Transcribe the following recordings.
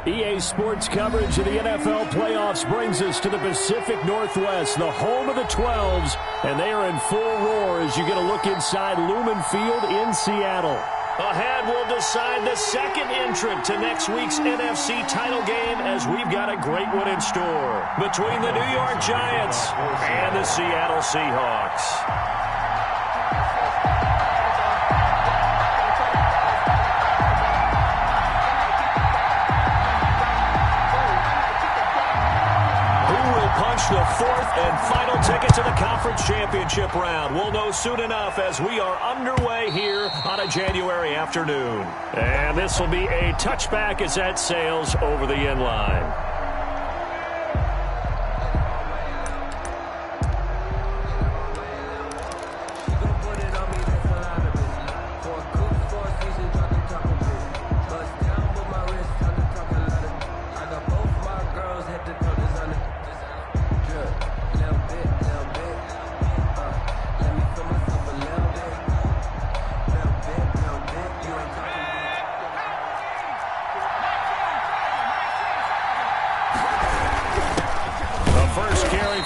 EA Sports coverage of the NFL playoffs brings us to the Pacific Northwest, the home of the 12s, and they are in full roar as you get a look inside Lumen Field in Seattle. Ahead, we'll decide the second entrant to next week's NFC title game as we've got a great one in store between the New York Giants and the Seattle Seahawks. The fourth and final ticket to the conference championship round. We'll know soon enough as we are underway here on a January afternoon. And this will be a touchback as that sails over the end line.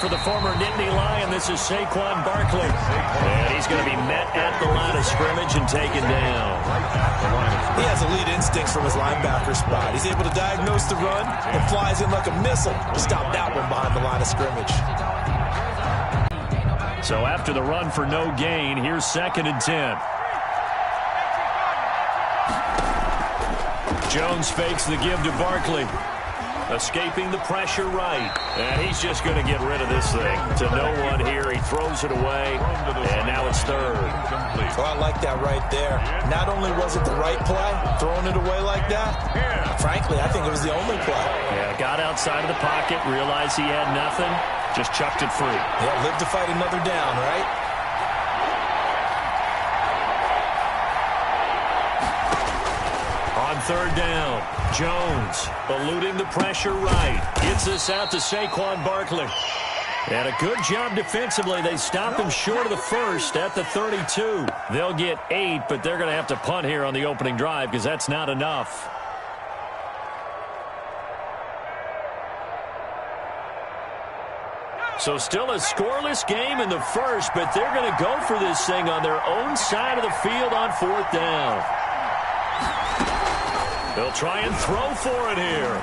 For the former Nittany Lion, this is Saquon Barkley. And he's going to be met at the line of scrimmage and taken down. He has elite instincts from his linebacker spot. He's able to diagnose the run and flies in like a missile to stop that one behind the line of scrimmage. So after the run for no gain, here's 2nd and 10. Jones fakes the give to Barkley. Escaping the pressure right. And he's just going to get rid of this thing. To no one here. He throws it away. And now it's 3rd. Well, I like that right there. Not only was it the right play, throwing it away like that, frankly, I think it was the only play. Yeah, got outside of the pocket, realized he had nothing, just chucked it free. Yeah, live to fight another down, right? On 3rd down, Jones eluding the pressure right. Gets this out to Saquon Barkley. And a good job defensively. They stop him short of the first at the 32. They'll get 8, but they're going to have to punt here on the opening drive because that's not enough. So still a scoreless game in the first, but they're going to go for this thing on their own side of the field on 4th down. They'll try and throw for it here.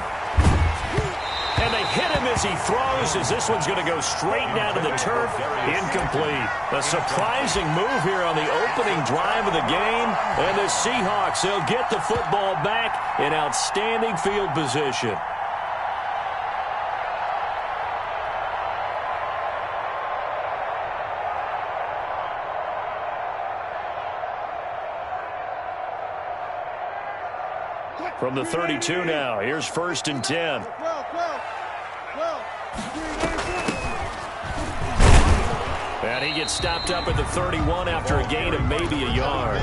And they hit him as he throws, as this one's going to go straight down to the turf. Incomplete. A surprising move here on the opening drive of the game. And the Seahawks, they'll get the football back in outstanding field position. From the 32 now, here's 1st and 10. And he gets stopped up at the 31 after a gain of maybe a yard.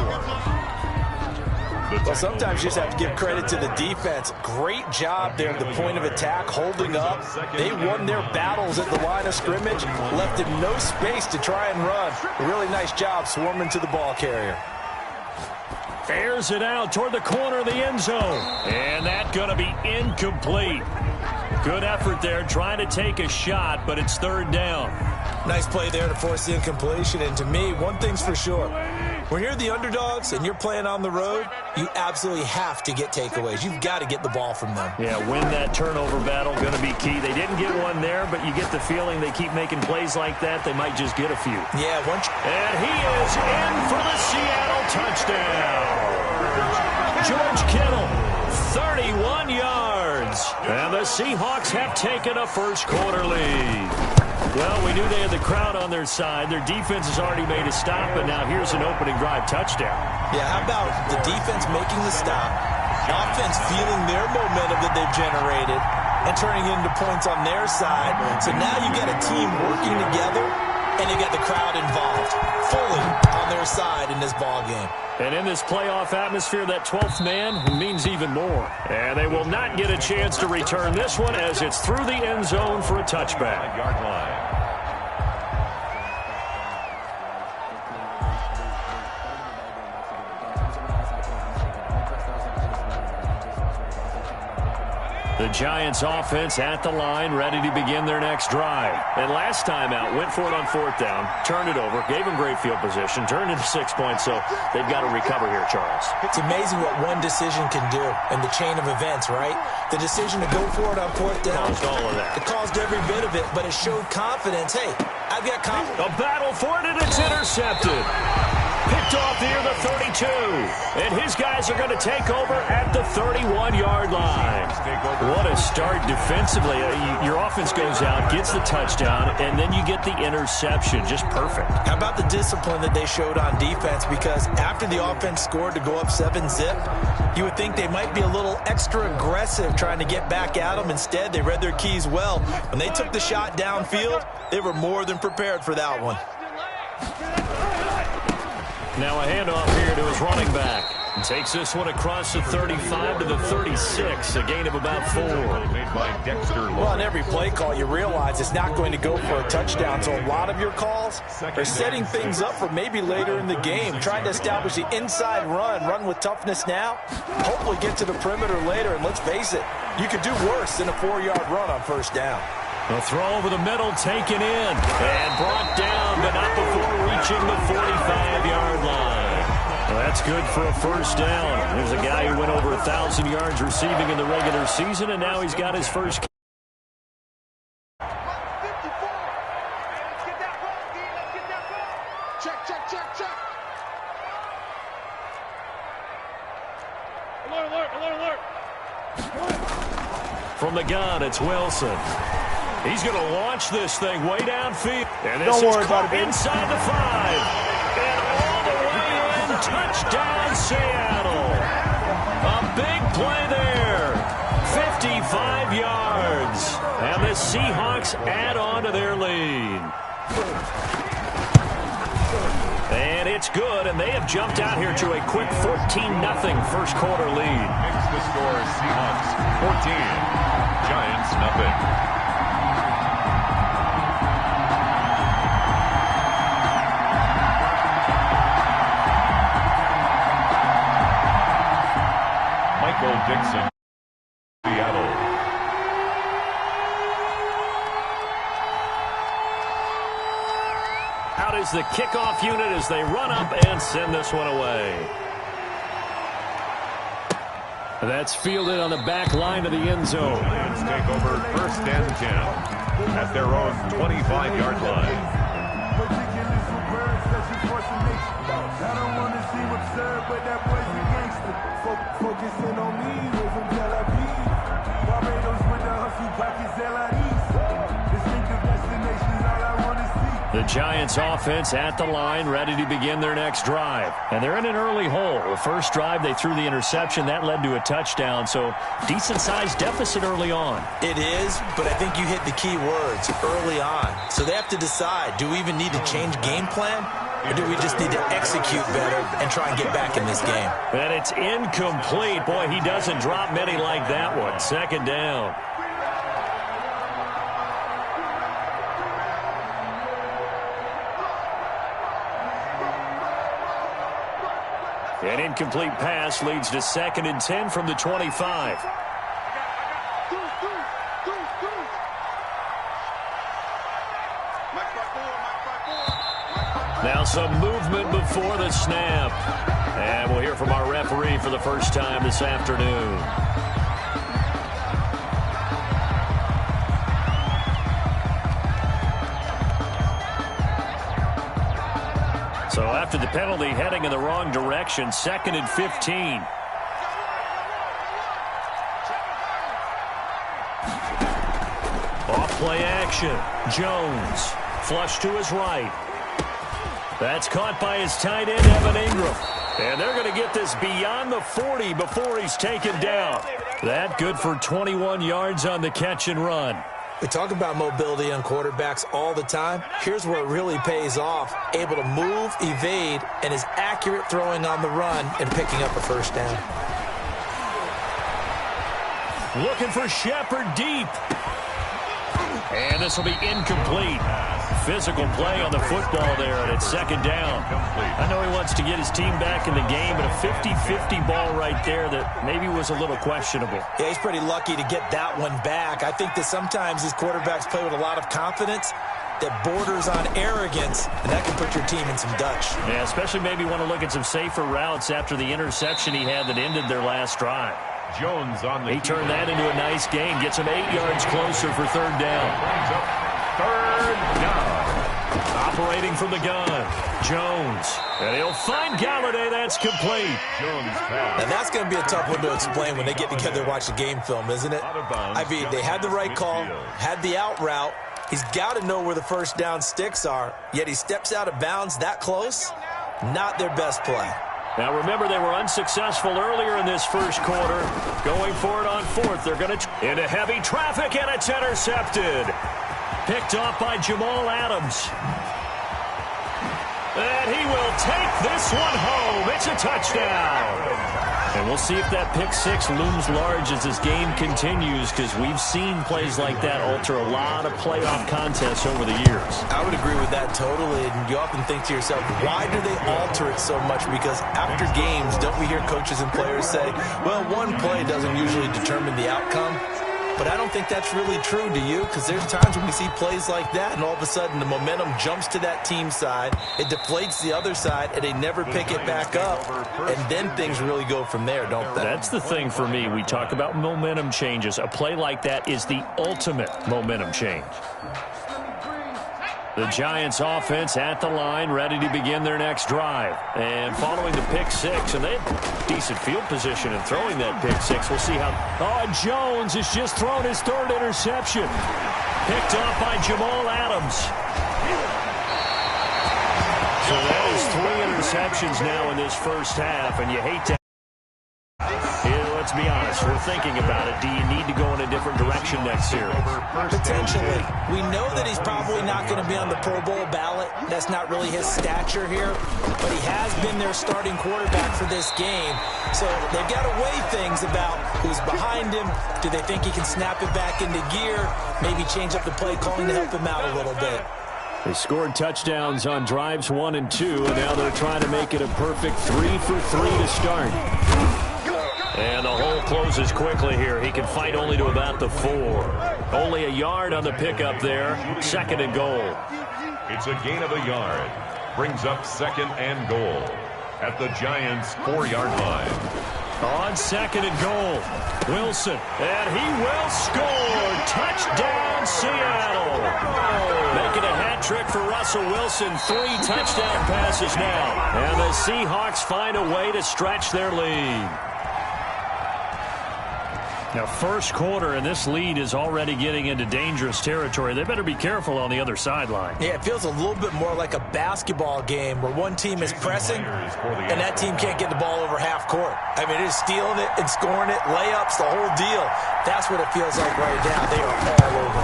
Well, sometimes you just have to give credit to the defense. Great job there at the point of attack, holding up. They won their battles at the line of scrimmage, left him no space to try and run. A really nice job swarming to the ball carrier. Airs it out toward the corner of the end zone. And that's going to be incomplete. Good effort there trying to take a shot, but it's 3rd down. Nice play there to force the incompletion. And to me, one thing's for sure. When you're the underdogs and you're playing on the road, you absolutely have to get takeaways. You've got to get the ball from them. Yeah, win that turnover battle, going to be key. They didn't get one there, but you get the feeling they keep making plays like that, they might just get a few. Yeah, and he is in for the Seattle touchdown. George Kittle, 31 yards. And the Seahawks have taken a first-quarter lead. Well, we knew they had the crowd on their side. Their defense has already made a stop, and now here's an opening drive touchdown. Yeah, how about the defense making the stop, offense feeling their momentum that they've generated, and turning into points on their side. So now you got a team working together, and you got the crowd involved, fully on their side in this ball game. And in this playoff atmosphere, that 12th man means even more. And they will not get a chance to return this one as it's through the end zone for a touchback. Yard line. The Giants offense at the line, ready to begin their next drive. And last time out, went for it on 4th down, turned it over, gave them great field position, turned into 6 points, so they've got to recover here, Charles. It's amazing what one decision can do in the chain of events, right? The decision to go for it on 4th down. Caused all of that. It caused every bit of it, but it showed confidence. Hey, I've got confidence. A battle for it, and it's intercepted. Picked off near the 32. And his guys are going to take over at the 31-yard line. What a start defensively. Your offense goes out, gets the touchdown, and then you get the interception. Just perfect. How about the discipline that they showed on defense? Because after the offense scored to go up 7-zip, you would think they might be a little extra aggressive trying to get back at them. Instead, they read their keys well. When they took the shot downfield, they were more than prepared for that one. Now a handoff here to his running back. And takes this one across the 35 to the 36, a gain of about 4. Well, on every play call, you realize it's not going to go for a touchdown, so a lot of your calls are setting things up for maybe later in the game, trying to establish the inside run with toughness now, hopefully get to the perimeter later, and let's face it, you could do worse than a 4-yard run on 1st down. The throw over the middle, taken in, and brought down, but not before reaching the 45-yard line. Well, that's good for a 1st down. There's a guy who went over 1,000 yards receiving in the regular season, and now he's got his first. Check. Alert. From the gun, it's Wilson. He's going to launch this thing way downfield. And this Don't worry is about it, inside the 5. And all the way in. Touchdown, Seattle. A big play there. 55 yards. And the Seahawks add on to their lead. And it's good, and they have jumped out here to a quick 14-0 first quarter lead. Makes the score Seahawks 14, Giants nothing. Michael Dixon, Seattle. Out is the kickoff unit as they run up and send this one away. That's fielded on the back line of the end zone. Giants take over 1st and 10 at their own 25-yard line. Focusing on me, we're from Tel Aviv. Barbados with the hustle pockets, LIDs. Distinctive destinations, all I want to see. The Giants offense at the line, ready to begin their next drive. And they're in an early hole. The first drive, they threw the interception. That led to a touchdown, so decent-sized deficit early on. It is, but I think you hit the key words, early on. So they have to decide, do we even need to change game plan? Or do we just need to execute better and try and get back in this game? And it's incomplete. Boy, he doesn't drop many like that one. 2nd down. An incomplete pass leads to 2nd and 10 from the 25. Now some movement before the snap. And we'll hear from our referee for the first time this afternoon. So after the penalty, heading in the wrong direction, 2nd and 15. Off play action. Jones. Flush to his right. That's caught by his tight end, Evan Ingram. And they're going to get this beyond the 40 before he's taken down. That good for 21 yards on the catch and run. We talk about mobility on quarterbacks all the time. Here's where it really pays off. Able to move, evade, and is accurate throwing on the run and picking up a 1st down. Looking for Shepard deep. And this will be incomplete. Physical play on the football there, and it's second down. I know he wants to get his team back in the game, but a 50-50 ball right there that maybe was a little questionable. Yeah, he's pretty lucky to get that one back. I think that sometimes these quarterbacks play with a lot of confidence that borders on arrogance, and that can put your team in some Dutch. Yeah, especially maybe want to look at some safer routes after the interception he had that ended their last drive. Jones on the He turned that into a nice gain, gets him 8 yards closer for third down. Brings up third down. Operating from the gun, Jones. And he'll find Galladay. That's complete. Jones pass. Now, that's going to be a tough one to explain when they get together and watch the game film, isn't it? I mean, they had the right call, had the out route. He's got to know where the first down sticks are, yet he steps out of bounds that close. Not their best play. Now, remember, they were unsuccessful earlier in this first quarter. Going for it on fourth. They're going to into heavy traffic, and it's intercepted. Picked off by Jamal Adams. And he will take this one home. It's a touchdown. And we'll see if that pick six looms large as this game continues, because we've seen plays like that alter a lot of playoff contests over the years. I would agree with that totally, and you often think to yourself, why do they alter it so much? Because after games, don't we hear coaches and players say, well, one play doesn't usually determine the outcome? But I don't think that's really true, do you? Because there's times when we see plays like that, and all of a sudden the momentum jumps to that team side, it deflates the other side, and they never pick it back up, and then things really go from there, don't they? That's the thing for me. We talk about momentum changes. A play like that is the ultimate momentum change. The Giants offense at the line, ready to begin their next drive. And following the pick six, and they have decent field position in throwing that pick six. We'll see how... Oh, Jones has just thrown his third interception. Picked off by Jamal Adams. So that is 3 interceptions now in this first half, and you hate to... Let's be honest, we're thinking about it. Do you need to go in a different direction next year? Potentially. We know that he's probably not going to be on the Pro Bowl ballot. That's not really his stature here. But he has been their starting quarterback for this game. So they've got to weigh things about who's behind him. Do they think he can snap it back into gear? Maybe change up the play calling to help him out a little bit. They scored touchdowns on drives 1 and 2, and now they're trying to make it a perfect 3 for 3 to start. And the hole closes quickly here. He can fight only to about the 4. Only a yard on the pickup there. 2nd and goal. It's a gain of a yard. Brings up 2nd and goal at the Giants' 4-yard line. On 2nd and goal, Wilson. And he will score. Touchdown, Seattle. Making a hat trick for Russell Wilson. 3 touchdown passes now. And the Seahawks find a way to stretch their lead. Now, first quarter, and this lead is already getting into dangerous territory. They better be careful on the other sideline. Yeah, it feels a little bit more like a basketball game where one team is pressing and that team can't get the ball over half court. I mean, it is stealing it and scoring it, layups, the whole deal. That's what it feels like right now. They are all over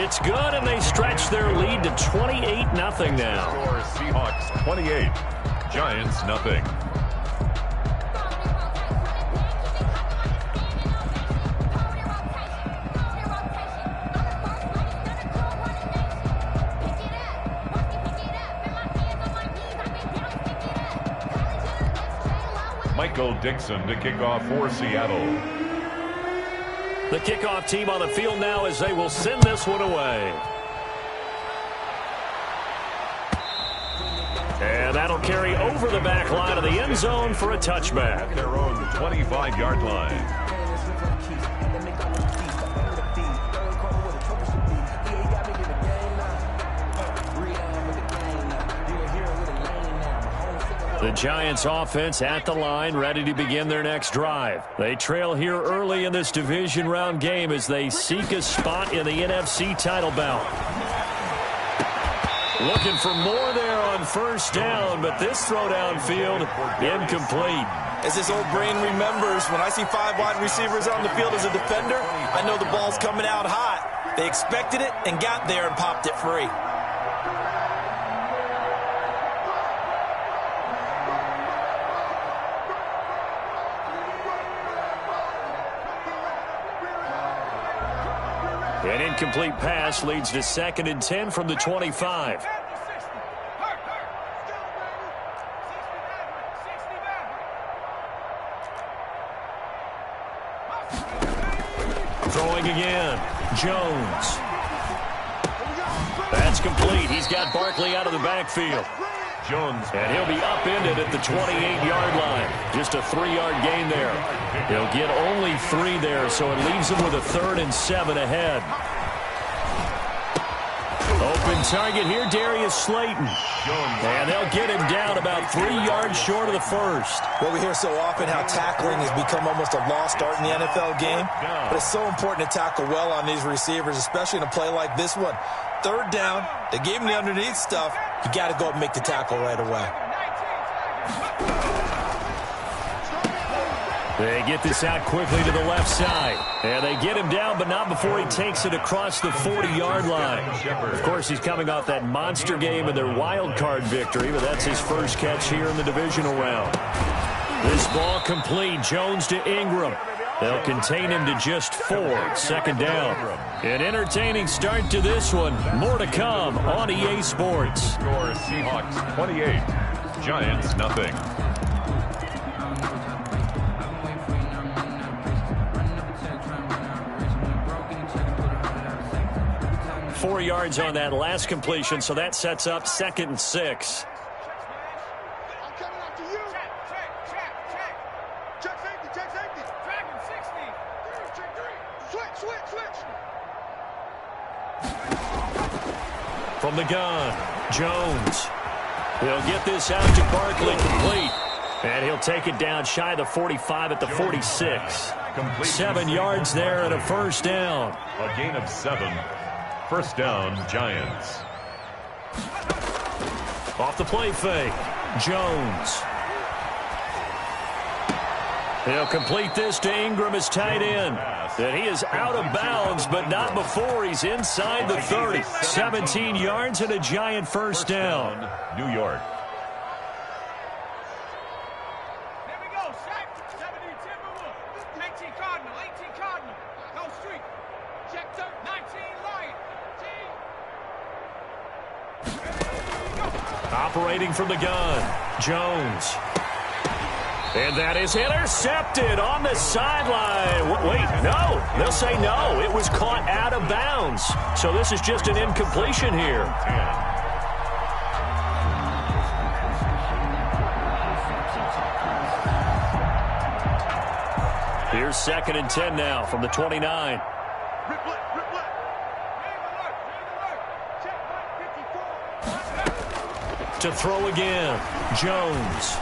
it. It's good, and they stretch their lead to 28-0 now. Score Seahawks 28, Giants nothing. Michael Dixon to kick off for Seattle. The kickoff team on the field now as they will send this one away. And that'll carry over the back line of the end zone for a touchback. Their own 25-yard line. The Giants offense at the line, ready to begin their next drive. They trail here early in this division round game as they seek a spot in the NFC title bout. Looking for more there on first down, but this throw downfield incomplete. As this old brain remembers, when I see 5 wide receivers on the field as a defender, I know the ball's coming out hot. They expected it and got there and popped it free. An incomplete pass leads to 2nd and 10 from the 25. Throwing again. Jones. That's complete. He's got Barkley out of the backfield. Jones. And he'll be upended at the 28-yard line. Just a 3-yard gain there. He'll get only 3 there, so it leaves him with a 3rd and 7 ahead. Open target here, Darius Slayton. And they'll get him down about 3 yards short of the first. Well, we hear so often how tackling has become almost a lost art in the NFL game. But it's so important to tackle well on these receivers, especially in a play like this one. 3rd down, they gave him the underneath stuff. You got to go up and make the tackle right away. They get this out quickly to the left side. And they get him down, but not before he takes it across the 40-yard line. Of course, he's coming off that monster game and their wild card victory, but that's his first catch here in the divisional round. This ball complete. Jones to Ingram. They'll contain him to just 4. 2nd down. An entertaining start to this one. More to come on EA Sports. Score Seahawks 28, Giants nothing. Four yards on that last completion, so that sets up 2nd and 6. From the gun, Jones. He'll get this out to Barkley complete. And he'll take it down shy of the 45 at the 46. 7 yards there and a 1st down. A gain of 7. 1st down, Giants. Off the play fake, Jones. He'll complete this to Ingram as tight end. And he is out of bounds, but not before he's inside the 30. 17 yards and a Giant 1st down. New York. There we go, Shaq. 70 Timberwolf. 18 Cardinal. 18 Cardinal. Go street. Check 19 Lion. Operating from the gun, Jones. And that is intercepted on the sideline. Wait, no. They'll say no. It was caught out of bounds. So this is just an incompletion here. Here's 2nd and 10 now from the 29. To throw again, Jones.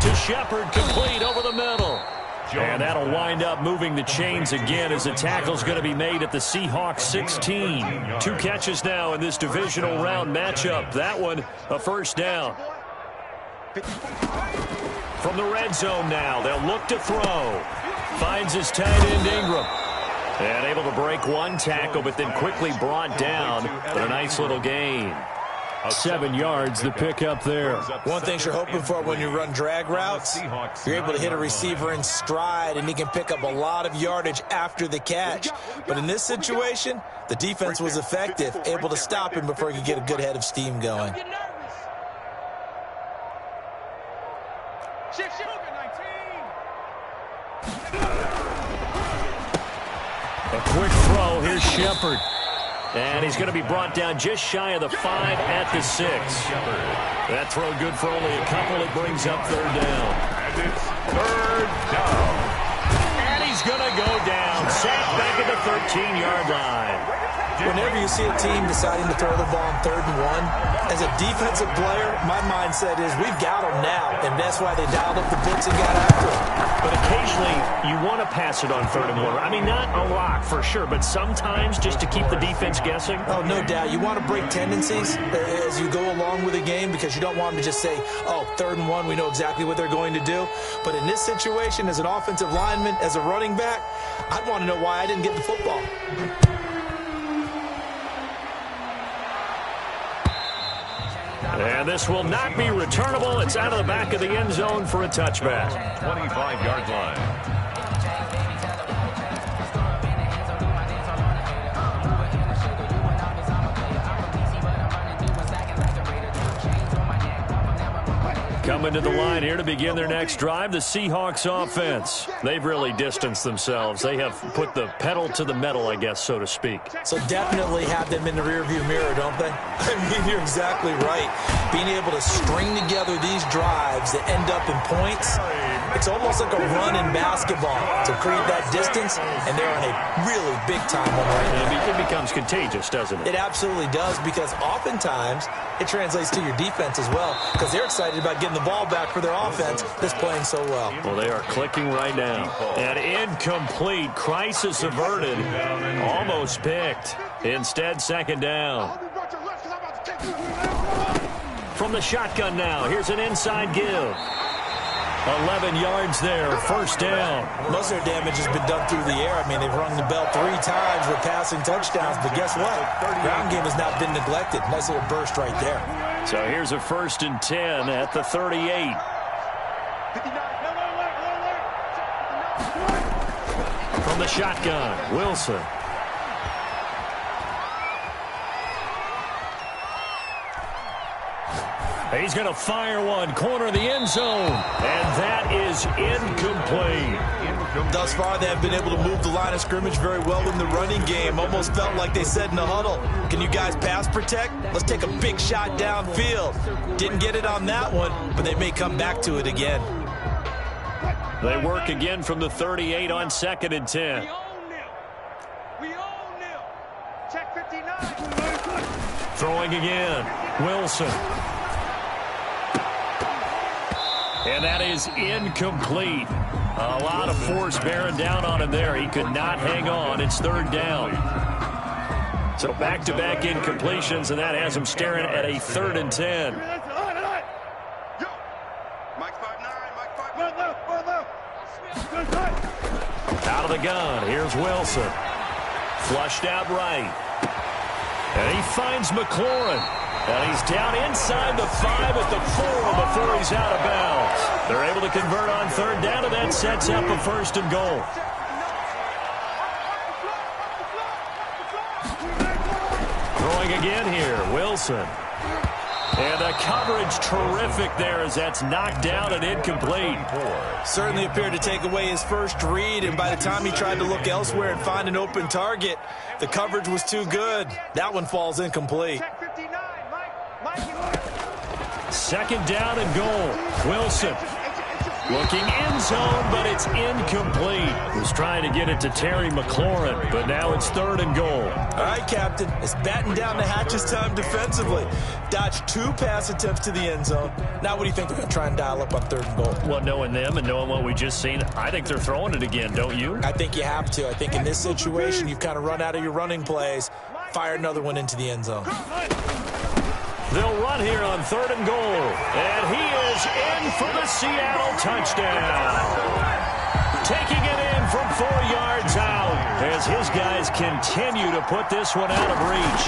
To Shepard, complete over the middle. And that'll wind up moving the chains again as the tackle's going to be made at the Seahawks 16. 2 catches now in this divisional round matchup. That one, a 1st down. From the red zone now, they'll look to throw. Finds his tight end Ingram. And able to break one tackle, but then quickly brought down. But a nice little gain. 7 yards, the pickup there. One thing you're hoping for when you run drag routes, you're able to hit a receiver in stride, and he can pick up a lot of yardage after the catch. But in this situation, the defense was effective, able to stop him before he could get a good head of steam going. A quick throw. Here's Shepard. And he's going to be brought down just shy of the 5 at the 6. That throw good for only a couple. It brings up 3rd down. And it's 3rd down. And he's going to go down. Sacked back at the 13-yard line. Whenever you see a team deciding to throw the ball on 3rd and 1, as a defensive player, my mindset is we've got them now, and that's why they dialed up the blitz and got after it. But occasionally, you want to pass it on 3rd and 1. I mean, not a lot for sure, but sometimes just to keep the defense guessing. Oh, no doubt. You want to break tendencies as you go along with the game because you don't want them to just say, oh, 3rd and 1, we know exactly what they're going to do. But in this situation, as an offensive lineman, as a running back, I'd want to know why I didn't get the football. And this will not be returnable. It's out of the back of the end zone for a touchback. 25-yard line. Coming to the line here to begin their next drive, the Seahawks offense. They've really distanced themselves. They have put the pedal to the metal, I guess, so to speak. So definitely have them in the rearview mirror, don't they? I mean, you're exactly right. Being able to string together these drives that end up in points, it's almost like a run in basketball to create that distance, and they're on a really big-time one right now. It becomes contagious, doesn't it? It absolutely does, because oftentimes it translates to your defense as well, because they're excited about getting the ball back for their offense that's playing so well. Well, they are clicking right now. And incomplete. Crisis averted. Almost picked. Instead, second down. From the shotgun now, here's an inside give. 11 yards there, first down. Most of their damage has been done through the air. I mean, they've rung the bell 3 times with passing touchdowns, but guess what? Ground game has not been neglected. Nice little burst right there. So here's a 1st and 10 at the 38. From the shotgun, Wilson. He's going to fire one, corner of the end zone, and that is incomplete. Thus far, they have been able to move the line of scrimmage very well in the running game. Almost felt like they said in the huddle, can you guys pass protect? Let's take a big shot downfield. Didn't get it on that one, but they may come back to it again. They work again from the 38 on 2nd and 10. We own them. Check 59. Throwing again, Wilson. And that is incomplete. A lot of force bearing down on him there. He could not hang on. It's 3rd down. So back-to-back incompletions, and that has him staring at a 3rd and 10. Out of the gun. Here's Wilson. Flushed out right. And he finds McLaurin. And he's down inside the 5 at the 4 before he's out of bounds. They're able to convert on 3rd down, and that sets up a 1st and goal. Throwing again here, Wilson. And the coverage terrific there as that's knocked down and incomplete. Certainly appeared to take away his first read, and by the time he tried to look elsewhere and find an open target, the coverage was too good. That one falls incomplete. 2nd down and goal. Wilson looking end zone, but it's incomplete. Was trying to get it to Terry McLaurin, but now it's 3rd and goal. All right, Captain. It's batten down the hatches time defensively. Dodged 2 pass attempts to the end zone. Now what do you think they're going to try and dial up on 3rd and goal? Well, knowing them and knowing what we just seen, I think they're throwing it again, don't you? I think you have to. I think in this situation, you've kind of run out of your running plays. Fire another one into the end zone. They'll run here on 3rd and goal. And he is in for the Seattle touchdown. Taking it in from 4 yards out as his guys continue to put this one out of reach.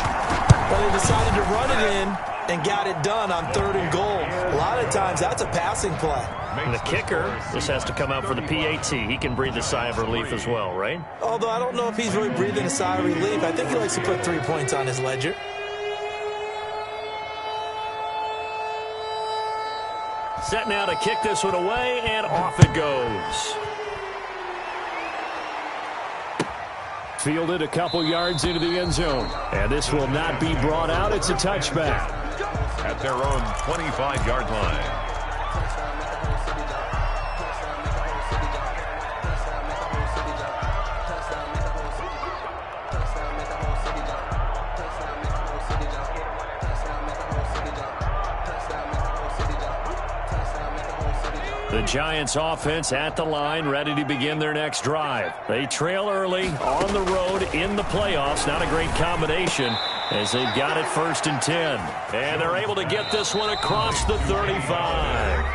Well, they decided to run it in and got it done on 3rd and goal. A lot of times, that's a passing play. And the kicker, this has to come out for the PAT. He can breathe a sigh of relief as well, right? Although I don't know if he's really breathing a sigh of relief. I think he likes to put 3 points on his ledger. Set now to kick this one away, and off it goes. Fielded a couple yards into the end zone. And this will not be brought out. It's a touchback. At their own 25-yard line. The Giants offense at the line, ready to begin their next drive. They trail early on the road in the playoffs. Not a great combination as they've got it 1st and 10. And they're able to get this one across the 35.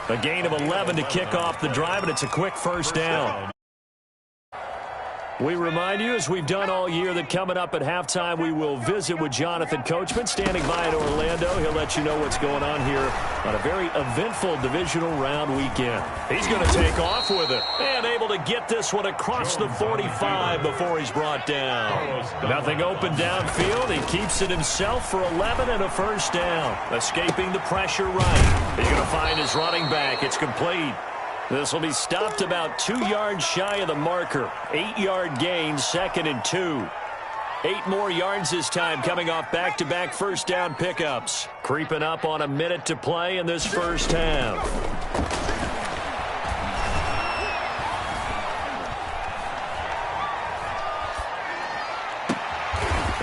A gain of 11 to kick off the drive, and it's a quick 1st down. We remind you, as we've done all year, that coming up at halftime, we will visit with Jonathan Coachman, standing by in Orlando. He'll let you know what's going on here on a very eventful divisional round weekend. He's going to take off with it and able to get this one across the 45 before he's brought down. Nothing open downfield. He keeps it himself for 11 and a 1st down. Escaping the pressure right. He's going to find his running back. It's complete. This will be stopped about 2 yards shy of the marker. 8-yard gain, 2nd and 2. 8 more yards this time coming off back-to-back first down pickups. Creeping up on a minute to play in this first half.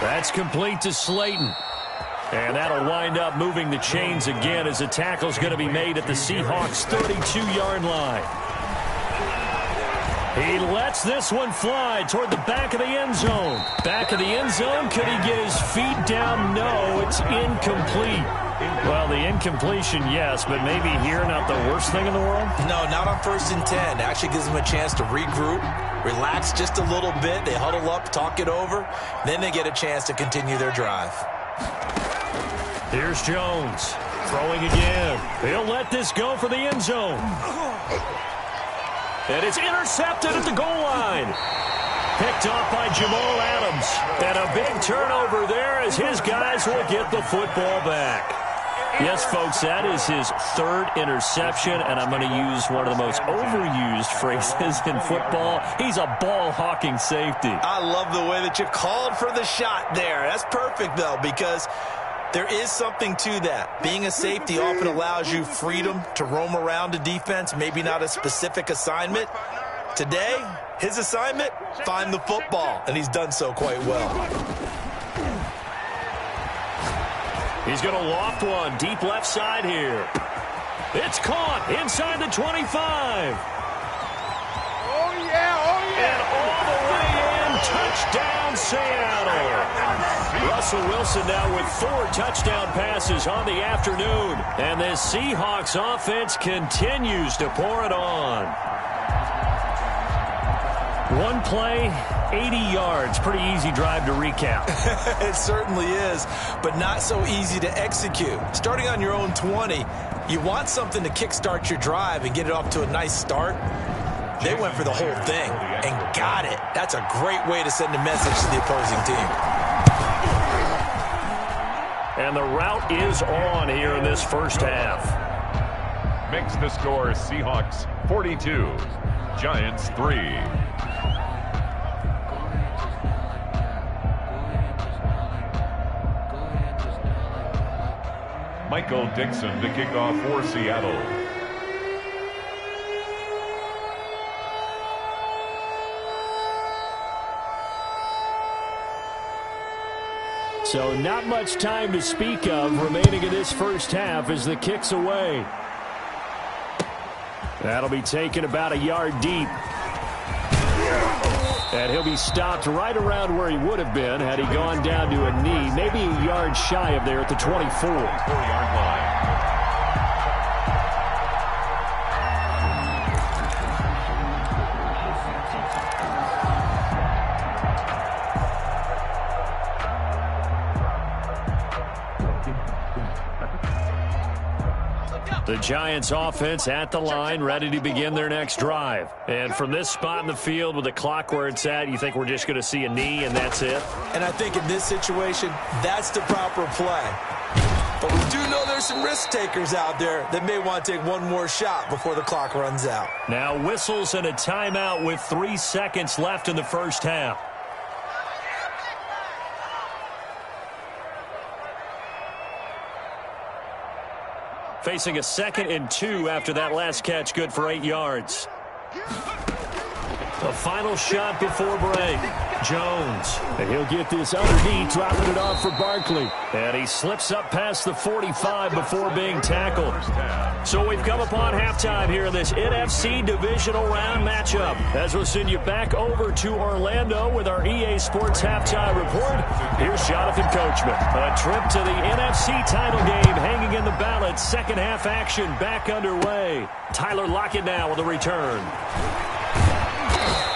That's complete to Slayton. And that'll wind up moving the chains again as the tackle's going to be made at the Seahawks' 32-yard line. He lets this one fly toward the back of the end zone. Back of the end zone. Could he get his feet down? No, it's incomplete. Well, the incompletion, yes, but maybe here not the worst thing in the world? No, not on 1st and 10. Actually gives them a chance to regroup, relax just a little bit. They huddle up, talk it over. Then they get a chance to continue their drive. Here's Jones. Throwing again. He'll let this go for the end zone. And it's intercepted at the goal line. Picked off by Jamal Adams. And a big turnover there as his guys will get the football back. Yes, folks, that is his 3rd interception, and I'm going to use one of the most overused phrases in football. He's a ball-hawking safety. I love the way that you called for the shot there. That's perfect, though, because there is something to that. Being a safety often allows you freedom to roam around a defense, maybe not a specific assignment. Today, his assignment, find the football, and he's done so quite well. He's going to loft one deep left side here. It's caught inside the 25. Oh, yeah, oh, yeah. And all the way in, touchdown Seattle. Russell Wilson now with 4 touchdown passes on the afternoon. And this Seahawks offense continues to pour it on. One play, 80 yards. Pretty easy drive to recap. It certainly is, but not so easy to execute. Starting on your own 20, you want something to kickstart your drive and get it off to a nice start. They went for the whole thing and got it. That's a great way to send a message to the opposing team. And the route is on here in this first half. Makes the score Seahawks 42, Giants 3. Michael Dixon to kick off for Seattle. So not much time to speak of remaining in this first half as the kick's away. That'll be taken about a yard deep. And he'll be stopped right around where he would have been had he gone down to a knee, maybe a yard shy of there at the 24. 4-yard line. The Giants offense at the line, ready to begin their next drive. And from this spot in the field with the clock where it's at, you think we're just going to see a knee and that's it? And I think in this situation, that's the proper play. But we do know there's some risk takers out there that may want to take one more shot before the clock runs out. Now whistles and a timeout with 3 seconds left in the first half. Facing a 2nd and 2 after that last catch, good for 8 yards. The final shot before break. Jones. And he'll get this underneath, dropping it off for Barkley. And he slips up past the 45 before being tackled. So we've come upon halftime here in this NFC Divisional Round matchup. As we'll send you back over to Orlando with our EA Sports Halftime Report, here's Jonathan Coachman. A trip to the NFC title game hanging in the balance. Second half action back underway. Tyler Lockett now with a return.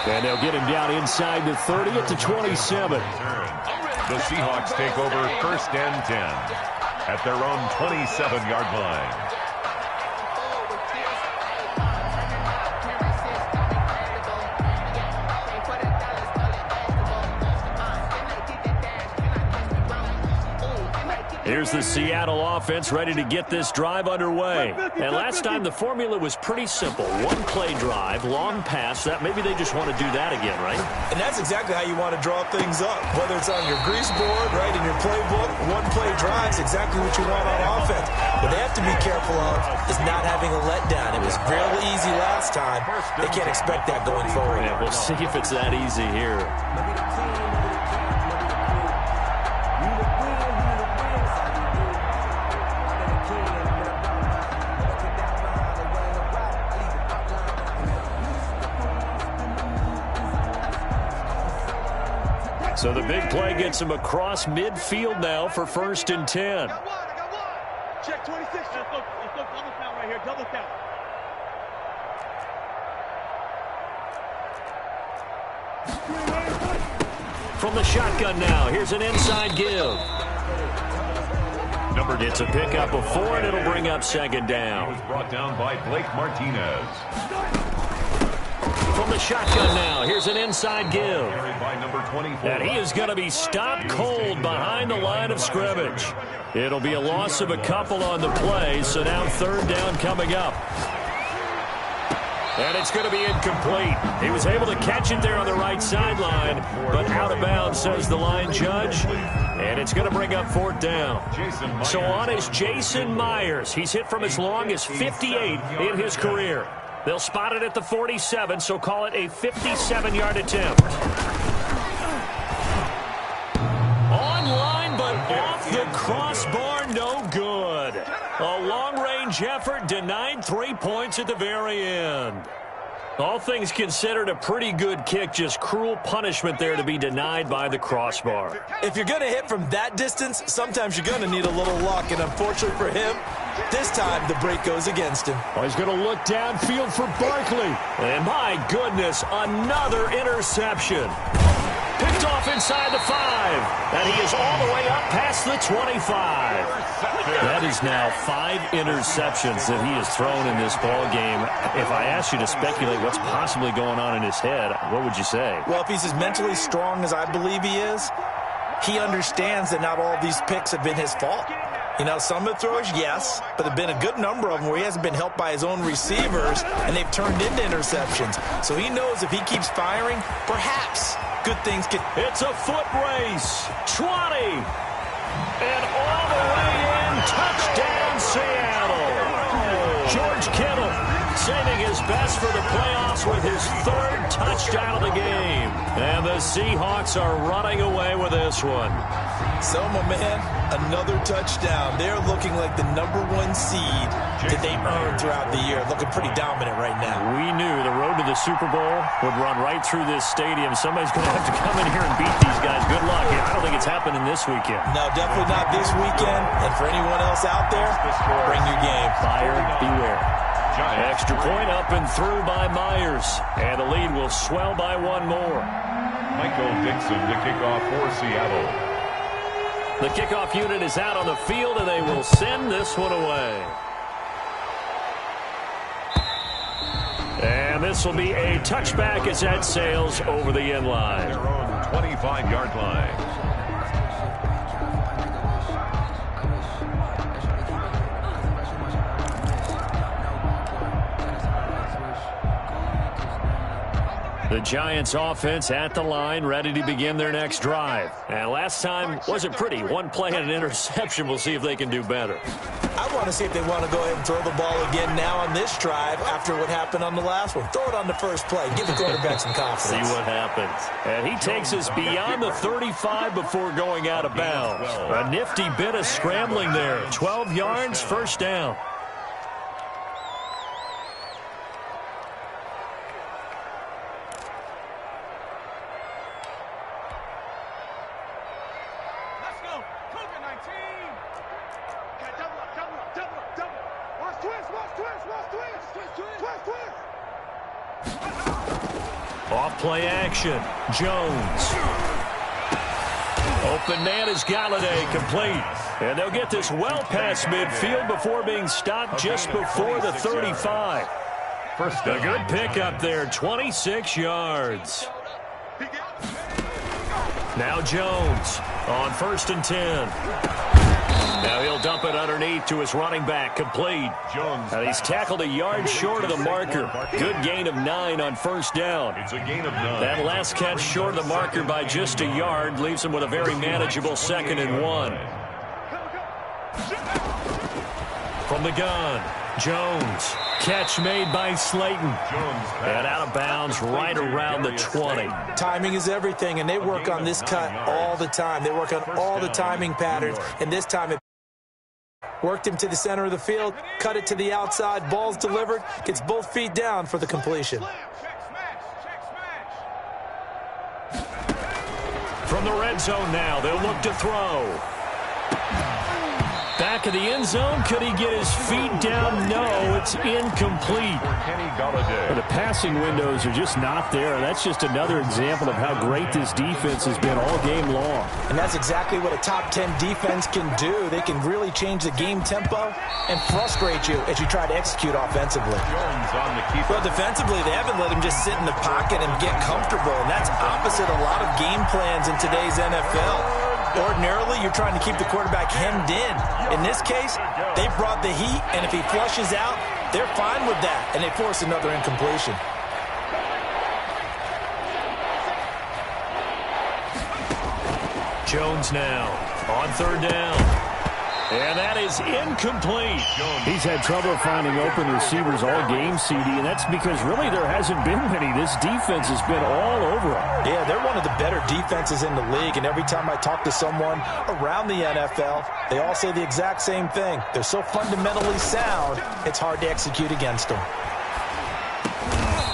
And they'll get him down inside the 30 at the 27. The Seahawks take over 1st and 10 at their own 27-yard line. Here's the Seattle offense ready to get this drive underway. And last time the formula was pretty simple. One play drive, long pass. That maybe they just want to do that again, right? And that's exactly how you want to draw things up. Whether it's on your grease board, right, in your playbook, one play drive is exactly what you want on offense. What they have to be careful of is not having a letdown. It was real easy last time. They can't expect that going forward. Yeah, we'll see if it's that easy here. So the big play gets him across midfield now for 1st and 10. I got one. Check 26. Let's go double count right here. Double count. From the shotgun now, here's an inside give. It's a pickup of 4, and it'll bring up 2nd down. It was brought down by Blake Martinez. From the shotgun now, here's an inside give. Carried by number 24. And he is going to be stopped cold behind the line of scrimmage. It'll be a loss of a couple on the play, so now 3rd down coming up. And it's going to be incomplete. He was able to catch it there on the right sideline, but out of bounds, says the line judge. And it's going to bring up 4th down. So on is Jason Myers. He's hit from as long as 58 in his career. They'll spot it at the 47, so call it a 57-yard attempt. Online, but off the crossbar, no good. A long-range effort denied 3 points at the very end. All things considered, a pretty good kick, just cruel punishment there to be denied by the crossbar. If you're going to hit from that distance, sometimes you're going to need a little luck, and unfortunately for him, this time the break goes against him. Oh, he's going to look downfield for Barkley. And my goodness, another interception. Picked off inside the 5. And he is all the way up past the 25. That is now 5 interceptions that he has thrown in this ball game. If I asked you to speculate what's possibly going on in his head, what would you say? Well, if he's as mentally strong as I believe he is, he understands that not all of these picks have been his fault. You know, some of the throws, yes, but there have been a good number of them where he hasn't been helped by his own receivers, and they've turned into interceptions. So he knows if he keeps firing, perhaps good things can... It's a foot race. 20. And all the way in. Touchdown, Seattle. George Kittle saving his best for the playoffs with his 3rd touchdown of the game. And the Seahawks are running away with this one. So, my man, another touchdown. They're looking like the #1 seed that they earned throughout the year. Looking pretty dominant right now. We knew the road to the Super Bowl would run right through this stadium. Somebody's going to have to come in here and beat these guys. Good luck. I don't think it's happening this weekend. No, definitely not this weekend. And for anyone else out there, bring your game. Buyer beware. Extra point up and through by Myers. And the lead will swell by 1 more. Michael Dixon to kick off for Seattle. The kickoff unit is out on the field, and they will send this one away. And this will be a touchback as that sails over the end line. Their own 25-yard line. The Giants offense at the line, ready to begin their next drive. And last time wasn't pretty. 1 play and an interception. We'll see if they can do better. I want to see if they want to go ahead and throw the ball again now on this drive after what happened on the last one. Throw it on the first play. Give the quarterback some confidence. See what happens. And he takes us beyond the 35 before going out of bounds. A nifty bit of scrambling there. 12 yards, 1st down. Off play action. Jones. Open man is Galladay, complete. And they'll get this well past midfield before being stopped just before the 35. A good pickup there, 26 yards. Now Jones on 1st and 10. Now he'll dump it underneath to his running back, complete. And he's tackled a yard short of the marker. Good gain of 9 on first down. It's a gain of 9. That last catch short of the marker by just a yard leaves him with a very manageable 2nd and 1. From the gun, Jones. Catch made by Slayton. And out of bounds right around the 20. Timing is everything, and they work on this cut all the time. They work on all the timing patterns, and this time it worked him to the center of the field, cut it to the outside, ball's delivered, gets both feet down for the completion. From the red zone now, they'll look to throw. Back of the end zone. Could he get his feet down? No, it's incomplete. The passing windows are just not there. That's just another example of how great this defense has been all game long. And that's exactly what a top 10 defense can do. They can really change the game tempo and frustrate you as you try to execute offensively. Well, defensively, they haven't let him just sit in the pocket and get comfortable, and that's opposite a lot of game plans in today's NFL. Ordinarily, you're trying to keep the quarterback hemmed in. In this case, they brought the heat, and if he flushes out, they're fine with that, and they force another incompletion. Jones now on 3rd down. And that is incomplete. He's had trouble finding open receivers all game, CD, and that's because really there hasn't been many. This defense has been all over him. Yeah, they're one of the better defenses in the league, and every time I talk to someone around the NFL, they all say the exact same thing. They're so fundamentally sound, it's hard to execute against them.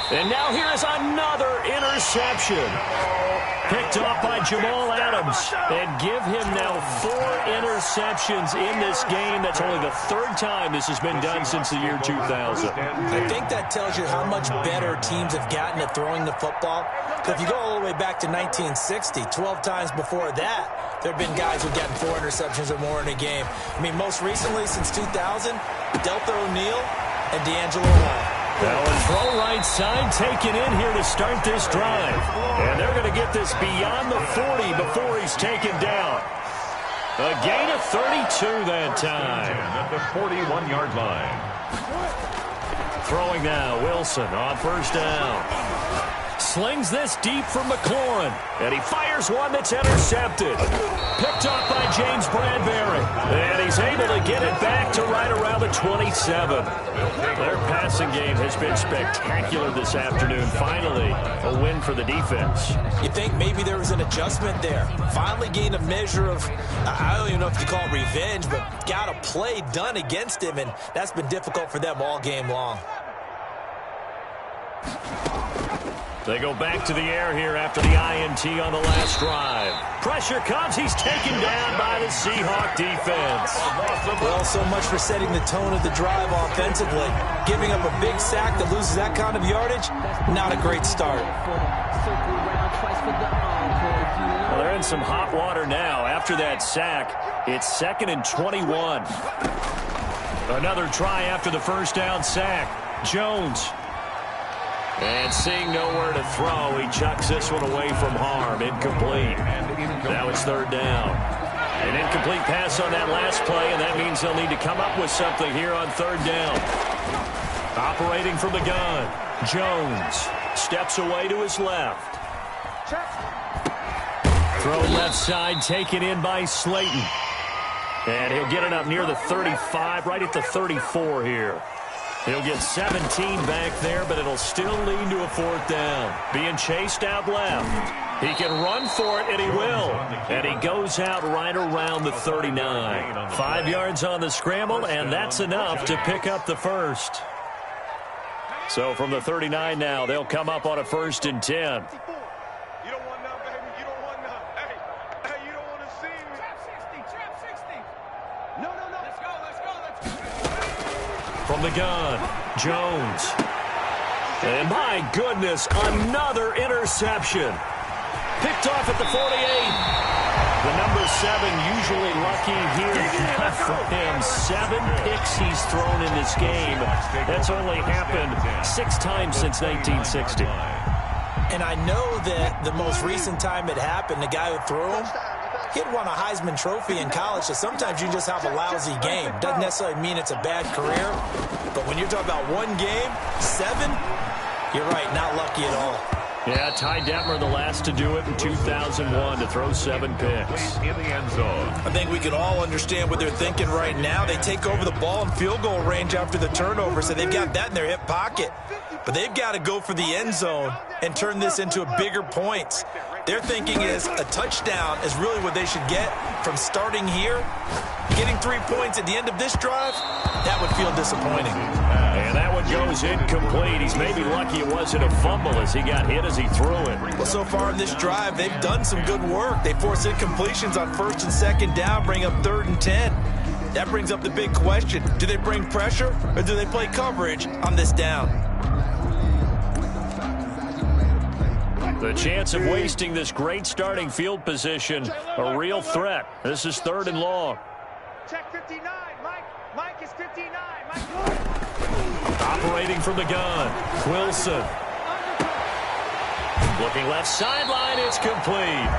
And now here's another interception. Picked off by Jamal Adams. And give him now 4 interceptions in this game. That's only the 3rd time this has been done since the year 2000. I think that tells you how much better teams have gotten at throwing the football. Because if you go all the way back to 1960, 12 times before that, there have been guys who've gotten 4 interceptions or more in a game. I mean, most recently, since 2000, Deltha O'Neal and D'Angelo Hall. Now a throw right side taken in here to start this drive. And they're going to get this beyond the 40 before he's taken down. A gain of 32 that time. At the 41-yard line. Throwing now, Wilson on 1st down. Slings this deep from McLaurin. And he fires one that's intercepted. Picked off by James Bradbury. And he's able to get it back to right around the 27. Their passing game has been spectacular this afternoon. Finally, a win for the defense. You think maybe there was an adjustment there. Finally gained a measure of, I don't even know if you call it revenge, but got a play done against him, and that's been difficult for them all game long. They go back to the air here after the INT on the last drive. Pressure comes. He's taken down by the Seahawk defense. Well, so much for setting the tone of the drive offensively. Giving up a big sack that loses that kind of yardage, not a great start. Well, they're in some hot water now. After that sack, it's 2nd and 21. Another try after the first down sack. Jones. And seeing nowhere to throw, he chucks this one away from harm. Incomplete. Now it's 3rd down. An incomplete pass on that last play, and that means they'll need to come up with something here on 3rd down. Operating from the gun, Jones steps away to his left. Throw left side, taken in by Slayton. And he'll get it up near the 35, right at the 34 here. He'll get 17 back there, but it'll still lead to a 4th down. Being chased out left. He can run for it, and he will. And he goes out right around the 39. 5 yards on the scramble, and that's enough to pick up the first. So from the 39 now, they'll come up on a 1st and 10. From the gun, Jones. And my goodness, another interception. Picked off at the 48. The number 7 usually lucky here. Not for him. 7 picks he's thrown in this game. That's only happened 6 times since 1960. And I know that the most recent time it happened, the guy who threw him, Kid won a Heisman Trophy in college, so sometimes you just have a lousy game. Doesn't necessarily mean it's a bad career, but when you're talking about one game, 7, you're right, not lucky at all. Yeah, Ty Detmer, the last to do it in 2001, to throw 7 picks. In the end zone. I think we can all understand what they're thinking right now. They take over the ball in field goal range after the turnover, so they've got that in their hip pocket. But they've got to go for the end zone and turn this into a bigger points. Their thinking is a touchdown is really what they should get from starting here. Getting 3 points at the end of this drive, that would feel disappointing. And that one goes incomplete. He's maybe lucky it wasn't a fumble as he got hit as he threw it. Well, so far in this drive, they've done some good work. They force incompletions on 1st and 2nd down, bring up 3rd and 10. That brings up the big question. Do they bring pressure or do they play coverage on this down? The chance of wasting this great starting field position, a real threat. This is 3rd and long. Check 59, Mike. Mike is 59. Mike. Operating from the gun, Wilson. Looking left sideline, it's complete.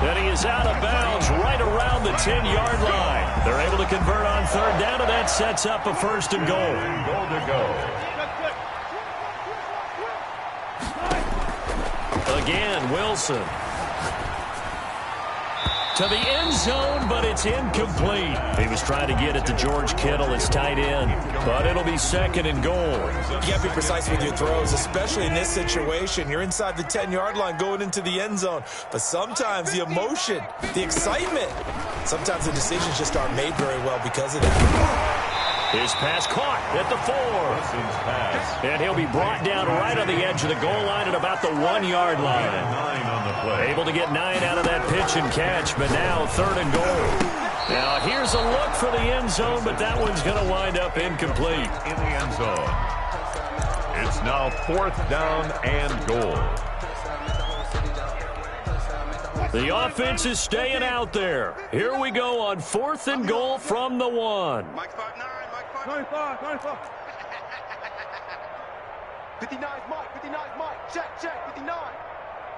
Then he is out of bounds right around the 10-yard line. They're able to convert on 3rd down, and that sets up a 1st and goal. Goal to go. Again, Wilson. To the end zone, but it's incomplete. He was trying to get it to George Kittle as tight end, but it'll be 2nd and goal. You got to be precise with your throws, especially in this situation. You're inside the 10-yard line going into the end zone, but sometimes the emotion, the excitement, sometimes the decisions just aren't made very well because of that. His pass caught at the 4. And he'll be brought down right on the edge of the goal line at about the 1-yard line. 9 on the play. Able to get 9 out of that pitch and catch, but now 3rd and goal. Now here's a look for the end zone, but that one's going to wind up incomplete. In the end zone. It's now 4th down and goal. The offense is staying out there. Here we go on 4th and goal from the 1. Mike 5'9", Mike 5'9". 95. 59's Mike, 59's Mike. Check, 59.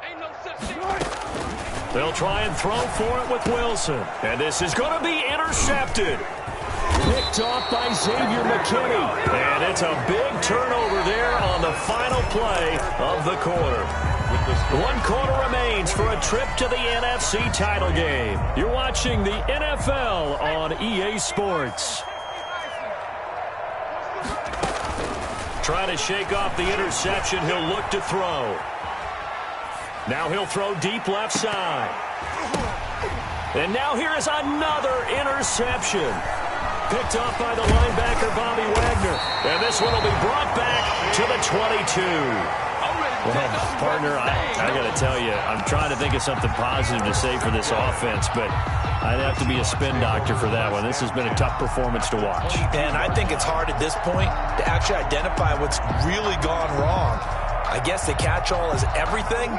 Ain't no such thing. They'll try and throw for it with Wilson. And this is going to be intercepted. Picked off by Xavier McKinney. And it's a big turnover there on the final play of the quarter. 1 quarter remains for a trip to the NFC title game. You're watching the NFL on EA Sports. Trying to shake off the interception. He'll look to throw. Now he'll throw deep left side. And now here is another interception. Picked off by the linebacker, Bobby Wagner. And this one will be brought back to the 22. Well, partner, I got to tell you, I'm trying to think of something positive to say for this offense, but I'd have to be a spin doctor for that one. This has been a tough performance to watch. And I think it's hard at this point to actually identify what's really gone wrong. I guess the catch-all is everything.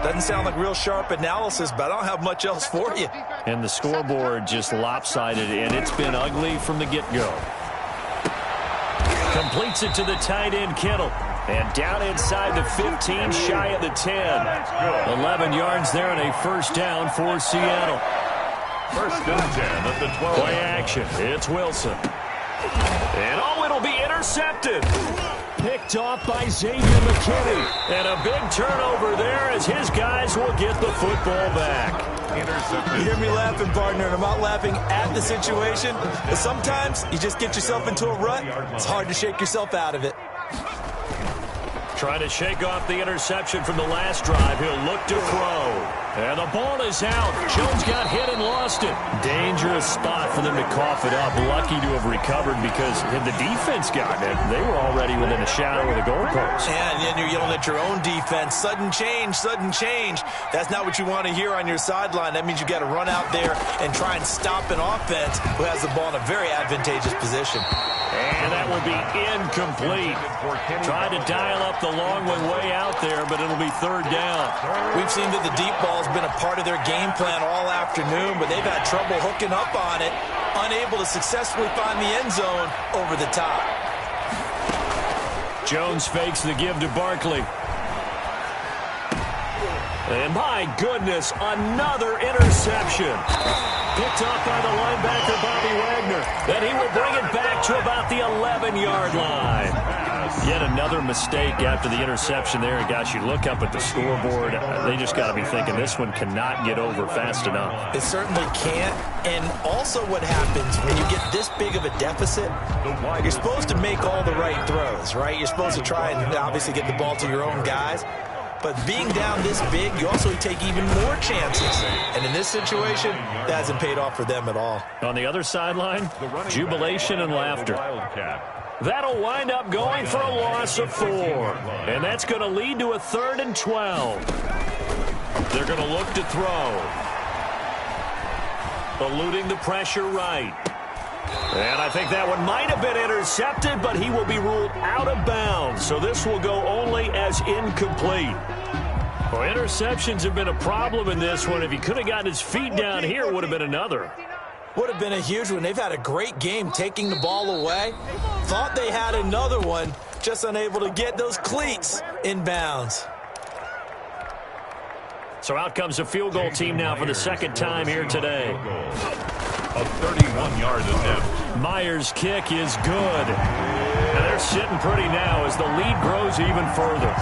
Doesn't sound like real sharp analysis, but I don't have much else for you. And the scoreboard just lopsided, and it's been ugly from the get-go. Completes it to the tight end, Kittle. And down inside the 15, shy of the 10. 11 yards there and a 1st down for Seattle. 1st and 10 at the 12. Play action. It's Wilson. And it'll be intercepted. Picked off by Xavier McKinney. And a big turnover there as his guys will get the football back. You hear me laughing, partner, and I'm not laughing at the situation. But sometimes you just get yourself into a rut. It's hard to shake yourself out of it. Trying to shake off the interception from the last drive. He'll look to throw. And the ball is out. Jones got hit and lost it. Dangerous spot for them to cough it up. Lucky to have recovered because had the defense gotten it, they were already within a shadow of the goalpost. Yeah, and then you're yelling at your own defense. Sudden change, sudden change. That's not what you want to hear on your sideline. That means you got to run out there and try and stop an offense who has the ball in a very advantageous position. And that will be incomplete. Tried to dial up the long one way out there, but it'll be 3rd down. We've seen that the deep ball's been a part of their game plan all afternoon, but they've had trouble hooking up on it, unable to successfully find the end zone over the top. Jones fakes the give to Barkley. And my goodness, another interception. Picked off by the linebacker, Bobby Wagner. Then he will bring it back to about the 11-yard line. Yet another mistake after the interception there. And gosh, you look up at the scoreboard, they just got to be thinking this one cannot get over fast enough. It certainly can't. And also what happens when you get this big of a deficit, you're supposed to make all the right throws, right? You're supposed to try and obviously get the ball to your own guys. But being down this big, you also take even more chances. And in this situation, that hasn't paid off for them at all. On the other sideline, jubilation and laughter. That'll wind up going for a loss of 4. And that's going to lead to a 3rd and 12. They're going to look to throw. Eluding the pressure right. And I think that one might have been intercepted, but he will be ruled out of bounds. So this will go only as incomplete. Well, interceptions have been a problem in this one. If he could have gotten his feet down here, it would have been another. Would have been a huge one. They've had a great game taking the ball away. Thought they had another one, just unable to get those cleats in bounds. So out comes a field goal team now for the second time here today. A 31-yard attempt. Myers' kick is good. And they're sitting pretty now as the lead grows even further.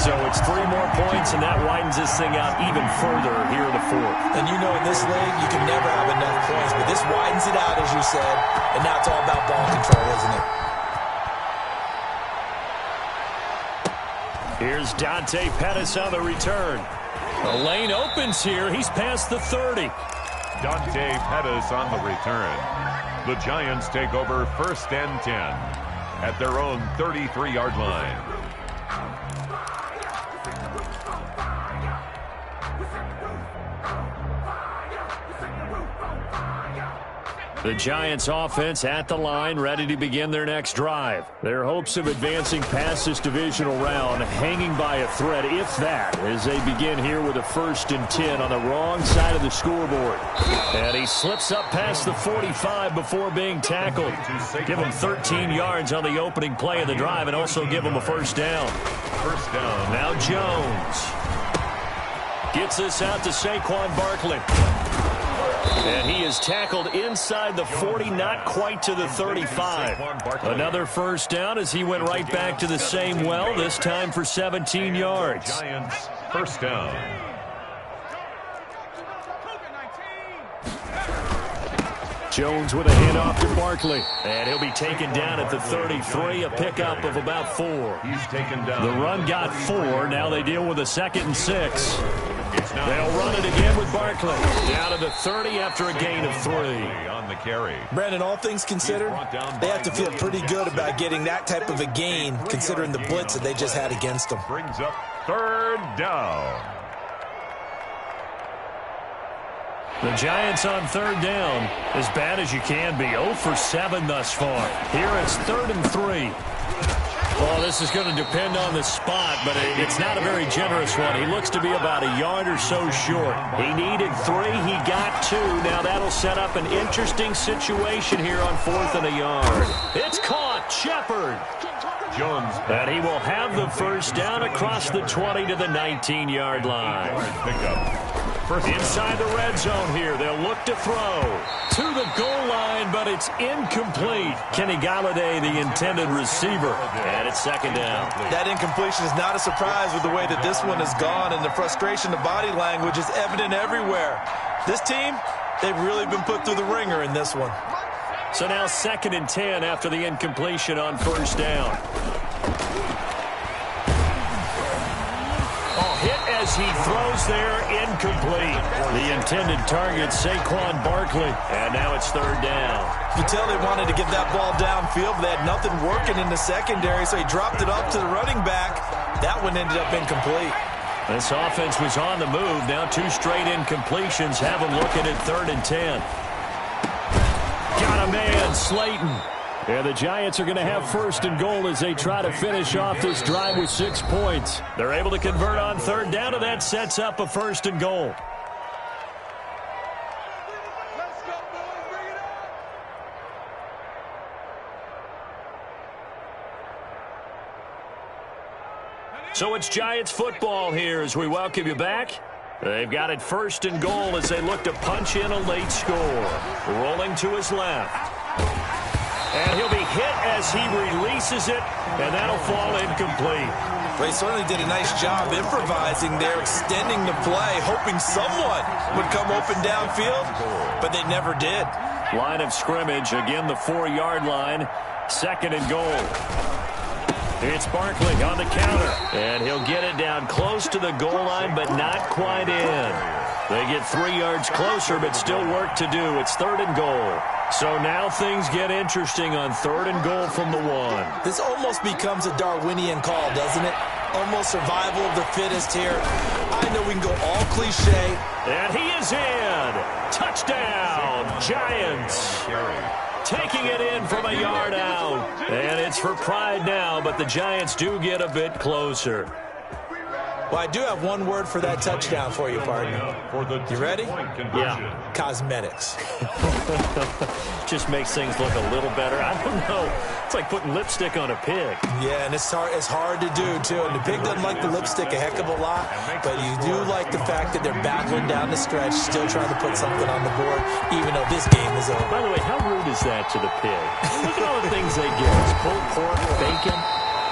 So it's 3 more points, and that widens this thing out even further here in the 4th. And you know in this league, you can never have enough points, but this widens it out, as you said, and now it's all about ball control, isn't it? Here's Dante Pettis on the return. The lane opens here. He's past the 30. Dante Pettis on the return. The Giants take over 1st and 10 at their own 33-yard line. The Giants offense at the line, ready to begin their next drive. Their hopes of advancing past this divisional round hanging by a thread, if that, as they begin here with a 1st and 10 on the wrong side of the scoreboard. And he slips up past the 45 before being tackled. Give him 13 yards on the opening play of the drive and also give him a 1st down. First down. Now Jones gets this out to Saquon Barkley. And he is tackled inside the 40, not quite to the 35. Another 1st down as he went right back to the same well, this time for 17 yards. Giants, 1st down. Jones with a handoff to Barkley. And he'll be taken down at the 33, a pickup of about 4. He's taken down. The run got 4. Now they deal with a 2nd and 6. They'll run it again with Barkley. Down to the 30 after a gain of 3. On the carry. Brandon, all things considered, they have to feel pretty good about getting that type of a gain, considering the blitz that they just had against them. Brings up 3rd down. The Giants on 3rd down, as bad as you can be. 0 for 7 thus far. Here it's 3rd and 3. Well, this is going to depend on the spot, but it's not a very generous one. He looks to be about a yard or so short. He needed 3. He got 2. Now that'll set up an interesting situation here on 4th and a yard. It's caught. Shepard. Jones. And he will have the 1st down across the 20 to the 19-yard line. Pickup. Inside the red zone here. They'll look to throw to the goal line, but it's incomplete. Kenny Galladay, the intended receiver. And it's 2nd down. That incompletion is not a surprise with the way that this one has gone, and the frustration, the body language is evident everywhere. This team, they've really been put through the ringer in this one. So now 2nd and 10 after the incompletion on 1st down. Hit as he throws there, incomplete. The intended target, Saquon Barkley. And now it's 3rd down. You tell they wanted to get that ball downfield, but they had nothing working in the secondary, so he dropped it up to the running back. That one ended up incomplete. This offense was on the move. Now 2 straight incompletions have them looking at 3rd and 10. Got a man, Slayton. And the Giants are going to have 1st and goal as they try to finish off this drive with 6 points. They're able to convert on 3rd down, and that sets up a 1st and goal. So it's Giants football here as we welcome you back. They've got it 1st and goal as they look to punch in a late score. Rolling to his left. And he'll be hit as he releases it, and that'll fall incomplete. They certainly did a nice job improvising there, extending the play, hoping someone would come open downfield, but they never did. Line of scrimmage, again the 4-yard line, 2nd and goal. It's Barkley on the counter, and he'll get it down close to the goal line, but not quite in. They get 3 yards closer, but still work to do. It's 3rd and goal. So now things get interesting on 3rd and goal from the 1. This almost becomes a Darwinian call, doesn't it? Almost survival of the fittest here. I know we can go all cliche. And he is in. Touchdown, Giants. Taking it in from a yard out. And it's for pride now, but the Giants do get a bit closer. Well, I do have one word for that touchdown for you, partner. You ready? Yeah. Cosmetics. Just makes things look a little better. I don't know. It's like putting lipstick on a pig. Yeah, and it's hard to do, too. And the pig doesn't like the lipstick a heck of a lot, but you do like the fact that they're battling down the stretch, still trying to put something on the board, even though this game is over. By the way, how rude is that to the pig? Look at all the things they get. It's pulled pork, bacon.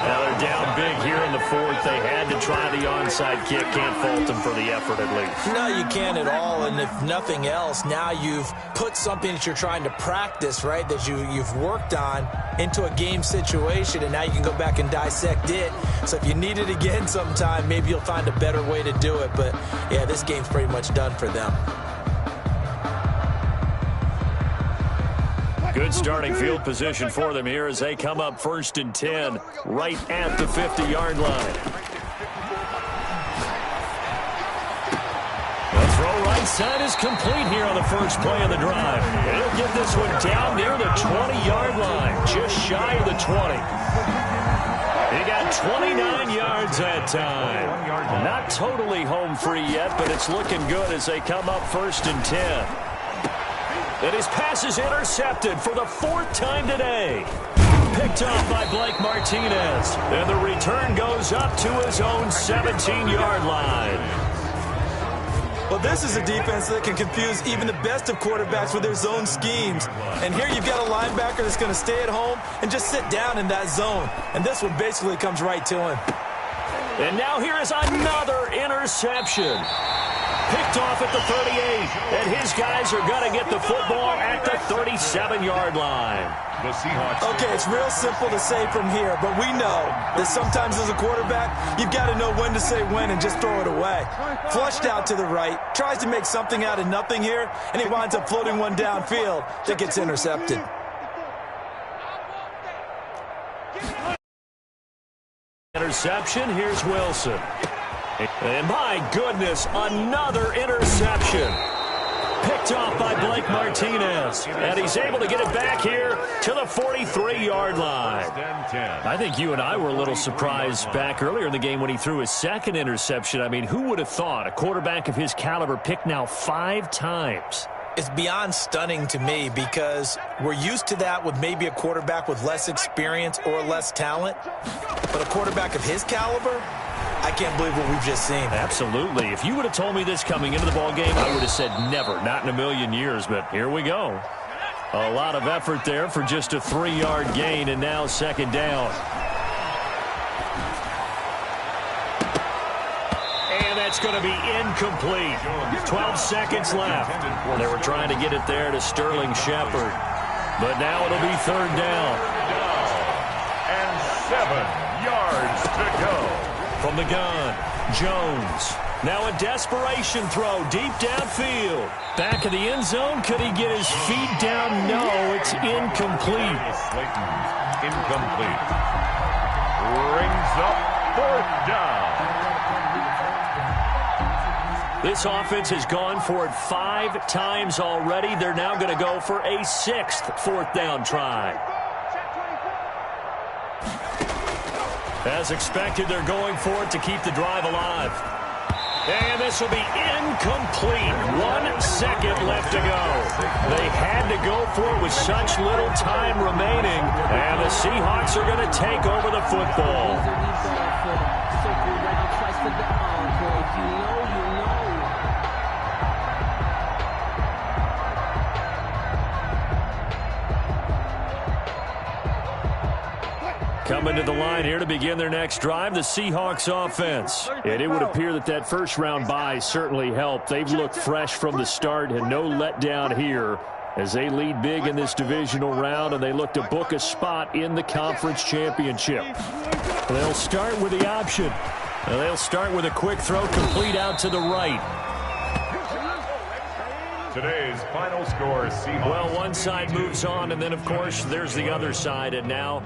Now they're down big here in the 4th. They had to try the onside kick. Can't fault them for the effort at least. No, you can't at all. And if nothing else, now you've put something that you're trying to practice, right, that you've worked on into a game situation, and now you can go back and dissect it. So if you need it again sometime, maybe you'll find a better way to do it. But, yeah, this game's pretty much done for them. Good starting field position for them here as they come up 1st and 10 right at the 50-yard line. The throw right side is complete here on the first play of the drive. And he'll get this one down near the 20-yard line, just shy of the 20. He got 29 yards that time. Not totally home free yet, but it's looking good as they come up 1st and 10. And his pass is intercepted for the 4th time today. Picked off by Blake Martinez. And the return goes up to his own 17-yard line. Well, this is a defense that can confuse even the best of quarterbacks with their zone schemes. And here you've got a linebacker that's going to stay at home and just sit down in that zone. And this one basically comes right to him. And now here is another interception. Picked off at the 38, and his guys are going to get the football at the 37-yard line. The Seahawks. Okay, it's real simple to say from here, but we know that sometimes as a quarterback, you've got to know when to say when and just throw it away. Flushed out to the right, tries to make something out of nothing here, and he winds up floating one downfield that gets intercepted. Interception, here's Wilson. And my goodness, another interception. Picked off by Blake Martinez. And he's able to get it back here to the 43-yard line. I think you and I were a little surprised back earlier in the game when he threw his 2nd interception. I mean, who would have thought a quarterback of his caliber picked now 5 times? It's beyond stunning to me because we're used to that with maybe a quarterback with less experience or less talent. But a quarterback of his caliber, I can't believe what we've just seen. Absolutely. If you would have told me this coming into the ballgame, I would have said never, not in a million years. But here we go. A lot of effort there for just a 3-yard gain, and now 2nd down. And that's going to be incomplete. 12 seconds left. They were trying to get it there to Sterling Shepard. But now it'll be 3rd down. And 7 yards to go. From the gun, Jones. Now a desperation throw deep downfield. Back of the end zone. Could he get his feet down? No, it's incomplete. Incomplete. Rings up 4th down. This offense has gone for it 5 times already. They're now going to go for a 6th 4th down try. As expected, they're going for it to keep the drive alive. And this will be incomplete. 1 second left to go. They had to go for it with such little time remaining. And the Seahawks are going to take over the football. Coming to the line here to begin their next drive, the Seahawks offense. And it would appear that that first-round bye certainly helped. They've looked fresh from the start and no letdown here as they lead big in this divisional round, and they look to book a spot in the conference championship. They'll start with the option. They'll start with a quick throw complete out to the right. Today's final score, Seahawks. Well, one side moves on, and then, of course, there's the other side, and now